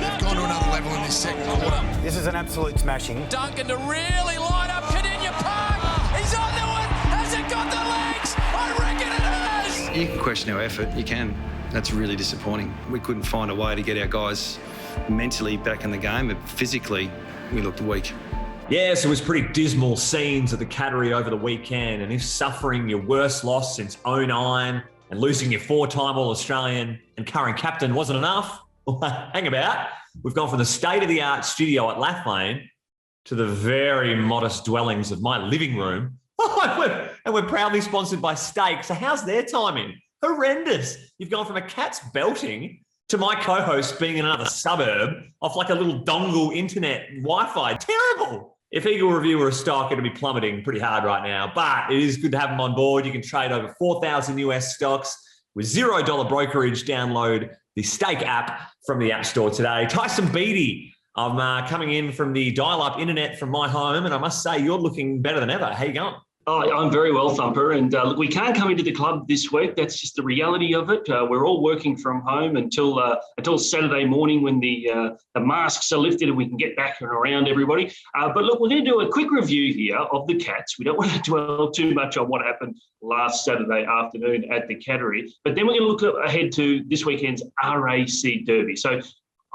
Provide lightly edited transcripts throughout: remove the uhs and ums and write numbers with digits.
They've gone to another level in this second quarter. This is an absolute smashing. Duncan to really line up Cadinia Park. He's on to it. Has it got the legs? I reckon it has. You can question our effort. You can. That's really disappointing. We couldn't find a way to get our guys mentally back in the game, but physically we looked weak. Yes, it was pretty dismal scenes at the Cattery over the weekend, and if suffering your worst loss since '09 and losing your four-time All-Australian and current captain wasn't enough, hang about. We've gone from the state-of-the-art studio at Lathlane to the very modest dwellings of my living room. And we're proudly sponsored by Steak. So how's their timing? Horrendous. You've gone from a cat's belting to my co-host being in another suburb off like a little dongle internet Wi-Fi. Terrible. If Eagle Review were a stock, it'd be plummeting pretty hard right now. But it is good to have them on board. You can trade over 4,000 US stocks with $0 brokerage. Download the Stake app from the App Store today. Tyson Beattie, I'm coming in from the dial-up internet from my home, and I must say you're looking better than ever. How you going? Oh, I'm very well, Thumper. And look, we can't come into the club this week. That's just the reality of it. We're all working from home until Saturday morning when the masks are lifted and we can get back and around everybody. But look, we're going to do a quick review here of the Cats. We don't want to dwell too much on what happened last Saturday afternoon at the Cattery. But then we're going to look ahead to this weekend's RAC Derby. So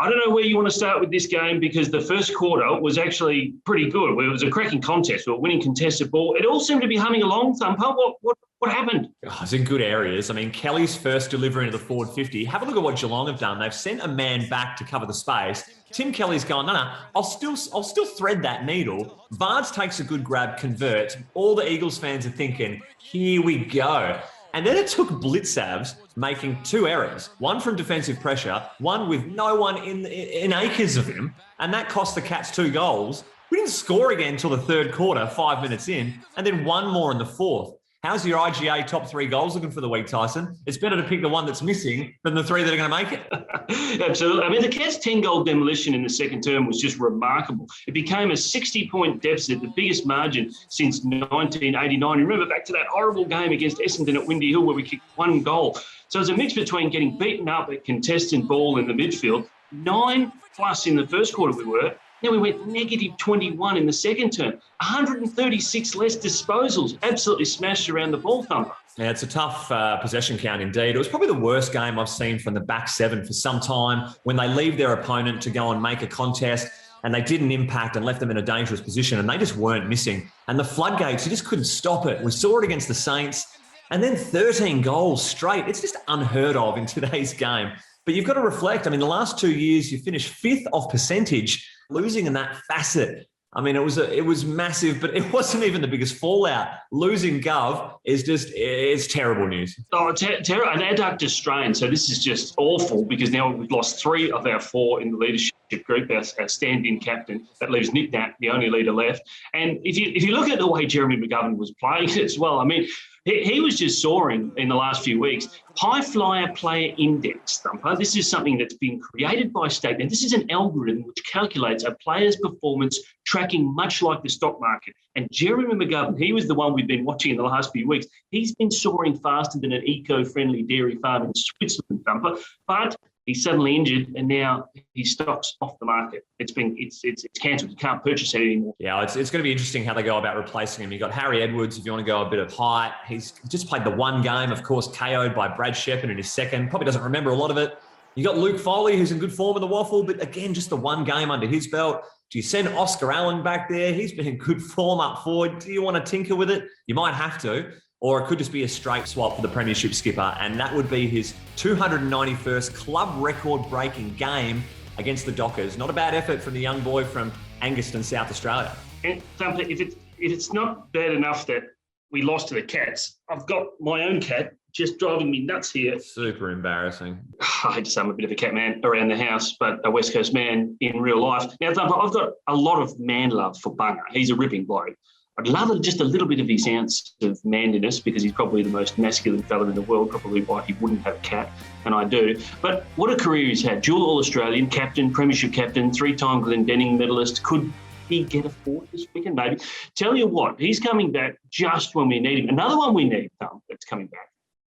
I don't know where you want to start with this game because the first quarter was actually pretty good. It was a cracking contest. We were winning contested ball. It all seemed to be humming along, Thumper. What happened? Oh, it's in good areas. I mean, Kelly's first delivery into the forward 50. Have a look at what Geelong have done. They've sent a man back to cover the space. Tim Kelly's gone, no, I'll still thread that needle. Vards takes a good grab, converts. All the Eagles fans are thinking, here we go. And then it took Blitzavs making two errors, one from defensive pressure, one with no one in acres of him, and that cost the Cats 2 goals. We didn't score again until the third quarter, 5 minutes in, and then one more in the fourth. How's your IGA top 3 goals looking for the week, Tyson? It's better to pick the one that's missing than the 3 that are going to make it. Absolutely. I mean, the Cats' 10-goal demolition in the second term was just remarkable. It became a 60-point deficit, the biggest margin since 1989. Remember back to that horrible game against Essendon at Windy Hill where we kicked 1 goal. So it was a mix between getting beaten up at contested ball in the midfield, 9+ in the first quarter we were. Then we went negative 21 in the second term. 136 less disposals. Absolutely smashed around the ball, Thumper. Yeah, it's a tough possession count indeed. It was probably the worst game I've seen from the back 7 for some time when they leave their opponent to go and make a contest and they didn't impact and left them in a dangerous position and they just weren't missing. And the floodgates, you just couldn't stop it. We saw it against the Saints and then 13 goals straight. It's just unheard of in today's game. But you've got to reflect. I mean, the last 2 years, you finished 5th off percentage, losing in that facet. I mean, it was massive, but it wasn't even the biggest fallout. Losing Gov it's terrible news. Oh, terrible. An adductor strain. So this is just awful because now we've lost 3 of our 4 in the leadership group, our stand-in captain. That leaves Nick Nat, the only leader left. And if you look at the way Jeremy McGovern was playing as well, I mean, he was just soaring in the last few weeks. High flyer player index, Thumper. This is something that's been created by State. And this is an algorithm which calculates a player's performance tracking much like the stock market. And Jeremy McGovern, he was the one we've been watching in the last few weeks. He's been soaring faster than an eco-friendly dairy farm in Switzerland, Thumper. But he's suddenly injured and now his stock's off the market. It's cancelled. You can't purchase it anymore. Yeah, it's going to be interesting how they go about replacing him. You've got Harry Edwards, if you want to go a bit of height. He's just played the one game, of course, KO'd by Brad Shepard in his second. Probably doesn't remember a lot of it. You got Luke Foley, who's in good form in the waffle, but again, just the one game under his belt. Do you send Oscar Allen back there? He's been in good form up forward. Do you want to tinker with it? You might have to. Or it could just be a straight swap for the premiership skipper, and that would be his 291st club record-breaking game against the Dockers. Not a bad effort from the young boy from Angaston, South Australia. And Thumper, if it's not bad enough that we lost to the Cats, I've got my own cat just driving me nuts here. Super embarrassing. I hate to say I'm a bit of a cat man around the house, but a West Coast man in real life. Now, Thumper, I've got a lot of man love for Bunga. He's a ripping bloke. I'd love just a little bit of his ounce of manliness because he's probably the most masculine fella in the world, probably why he wouldn't have a cat, and I do. But what a career he's had. Dual All-Australian, captain, premiership captain, 3-time Glendenning medalist. Could he get a 4th this weekend? Maybe. Tell you what, he's coming back just when we need him. Another one we need, that's coming back,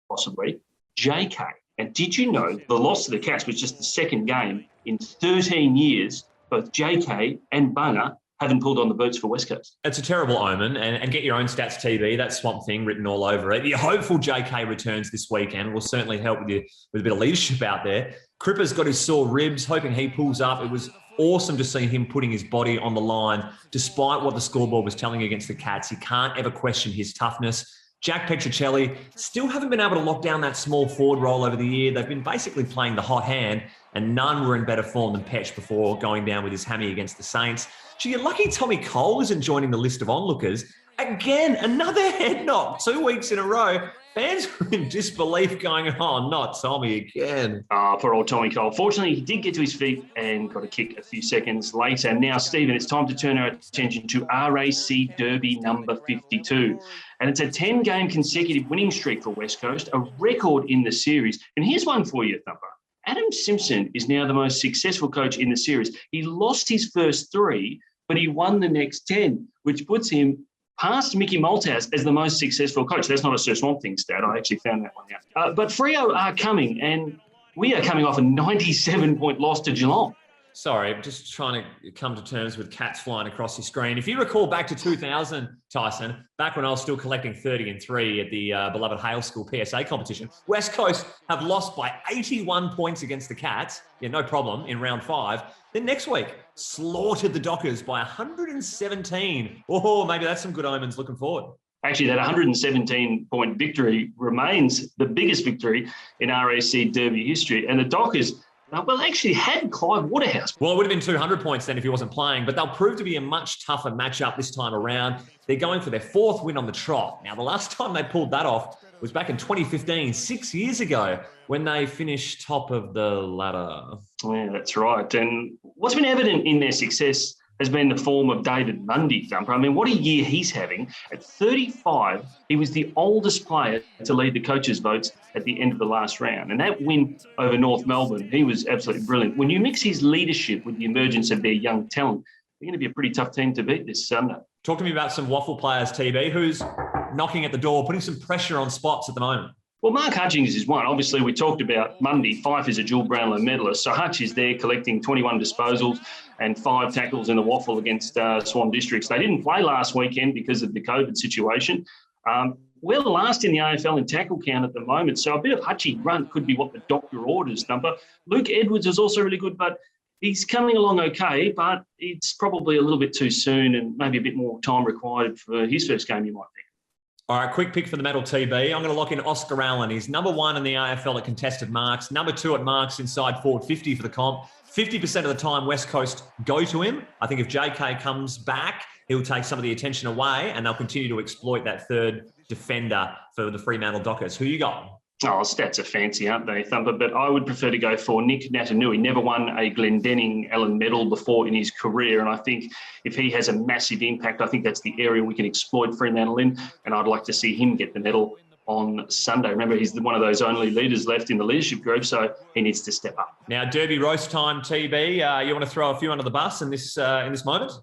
possibly, JK. And did you know the loss to the Cats was just the second game in 13 years? Both JK and Bunga haven't pulled on the boots for West Coast. It's a terrible omen, and get your own stats TV, that Swamp Thing written all over it. You're hopeful JK returns this weekend. Will certainly help with a bit of leadership out there. Cripper's got his sore ribs, hoping he pulls up. It was awesome to see him putting his body on the line, despite what the scoreboard was telling against the Cats. You can't ever question his toughness. Jack Petricelli still haven't been able to lock down that small forward role over the year. They've been basically playing the hot hand, and none were in better form than Petch before going down with his hammy against the Saints. Gee, you're lucky Tommy Cole isn't joining the list of onlookers. Again, another head knock, 2 weeks in a row. Fans were in disbelief going, oh, not Tommy again. Poor old Tommy Cole. Fortunately, he did get to his feet and got a kick a few seconds later. Now, Stephen, it's time to turn our attention to RAC Derby number 52. And it's a 10-game consecutive winning streak for West Coast, a record in the series. And here's one for you, Thumper. Adam Simpson is now the most successful coach in the series. He lost his first 3, but he won the next 10, which puts him past Mickey Malthouse as the most successful coach. That's not a Sir Swamp Thing stat. I actually found that one out. But Freo are coming, and we are coming off a 97-point loss to Geelong. Sorry, I'm just trying to come to terms with cats flying across your screen. If you recall back to 2000, Tyson, back when I was still collecting 30 and 3 at the beloved Hale School PSA competition, West Coast have lost by 81 points against the Cats. Yeah, no problem, in round 5. Then next week, slaughtered the Dockers by 117. Oh, maybe that's some good omens looking forward. Actually, that 117-point victory remains the biggest victory in RAC Derby history. And the Dockers, well, actually had Clive Waterhouse. Well, it would have been 200 points then if he wasn't playing, but they'll prove to be a much tougher matchup this time around. They're going for their 4th win on the trot. Now, the last time they pulled that off was back in 2015, 6 years ago, when they finished top of the ladder. Yeah, that's right. And what's been evident in their success has been the form of David Mundy, Thumper. I mean, what a year he's having. At 35, he was the oldest player to lead the coaches' votes at the end of the last round. And that win over North Melbourne, he was absolutely brilliant. When you mix his leadership with the emergence of their young talent, they're going to be a pretty tough team to beat this Sunday. Talk to me about some waffle players, TB. Who's knocking at the door, putting some pressure on spots at the moment? Well, Mark Hutchings is one. Obviously, we talked about Mundy. Fife is a dual Brownlow medalist. So Hutch is there collecting 21 disposals and 5 tackles in the waffle against Swan Districts. They didn't play last weekend because of the COVID situation. We're last in the AFL in tackle count at the moment. So a bit of Hutchie grunt could be what the doctor orders, Thumper. Luke Edwards is also really good, but he's coming along okay, but it's probably a little bit too soon and maybe a bit more time required for his first game, you might think. All right, quick pick for the medal, TB. I'm going to lock in Oscar Allen. He's number 1 in the AFL at contested marks, number 2 at marks inside forward 50 for the comp. 50% of the time, West Coast go to him. I think if JK comes back, he'll take some of the attention away and they'll continue to exploit that third defender for the Fremantle Dockers. Who you got? Oh, stats are fancy, aren't they, Thumper? But I would prefer to go for Nick Natanui. Never won a Glendenning Allen medal before in his career. And I think if he has a massive impact, I think that's the area we can exploit Fremantle in. And I'd like to see him get the medal on Sunday. Remember, he's one of those only leaders left in the leadership group, so he needs to step up. Now, Derby roast time, TB. You want to throw a few under the bus in this moment?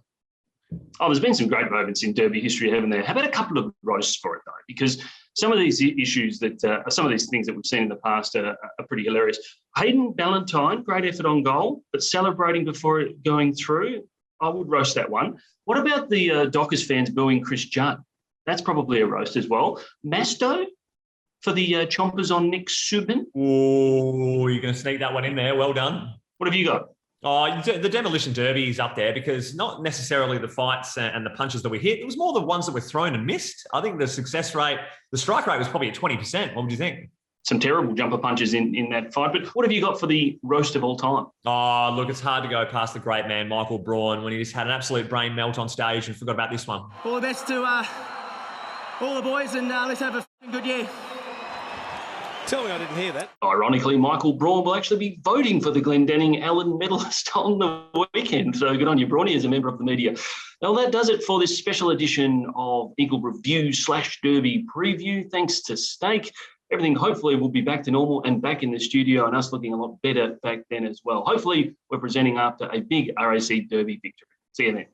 Oh, there's been some great moments in Derby history, haven't there? How about a couple of roasts for it, though? Because some of these issues some of these things that we've seen in the past are pretty hilarious. Hayden Ballantyne, great effort on goal, but celebrating before it going through, I would roast that one. What about the Dockers fans booing Chris Judd? That's probably a roast as well. Masto for the chompers on Nick Subin. Oh, you're going to sneak that one in there. Well done. What have you got? Oh, the Demolition Derby is up there because not necessarily the fights and the punches that we hit. It was more the ones that were thrown and missed. I think the success rate, the strike rate was probably at 20%. What would you think? Some terrible jumper punches in that fight. But what have you got for the roast of all time? Oh, look, it's hard to go past the great man, Michael Braun, when he just had an absolute brain melt on stage and forgot about this one. All the best to all the boys and let's have a good year. Tell me I didn't hear that. Ironically, Michael Braun will actually be voting for the Glendenning Allen medalist on the weekend. So good on you, Brawny, as a member of the media. Well, that does it for this special edition of Eagle Review / Derby Preview. Thanks to Steak. Everything hopefully will be back to normal and back in the studio and us looking a lot better back then as well. Hopefully we're presenting after a big RAC Derby victory. See you then.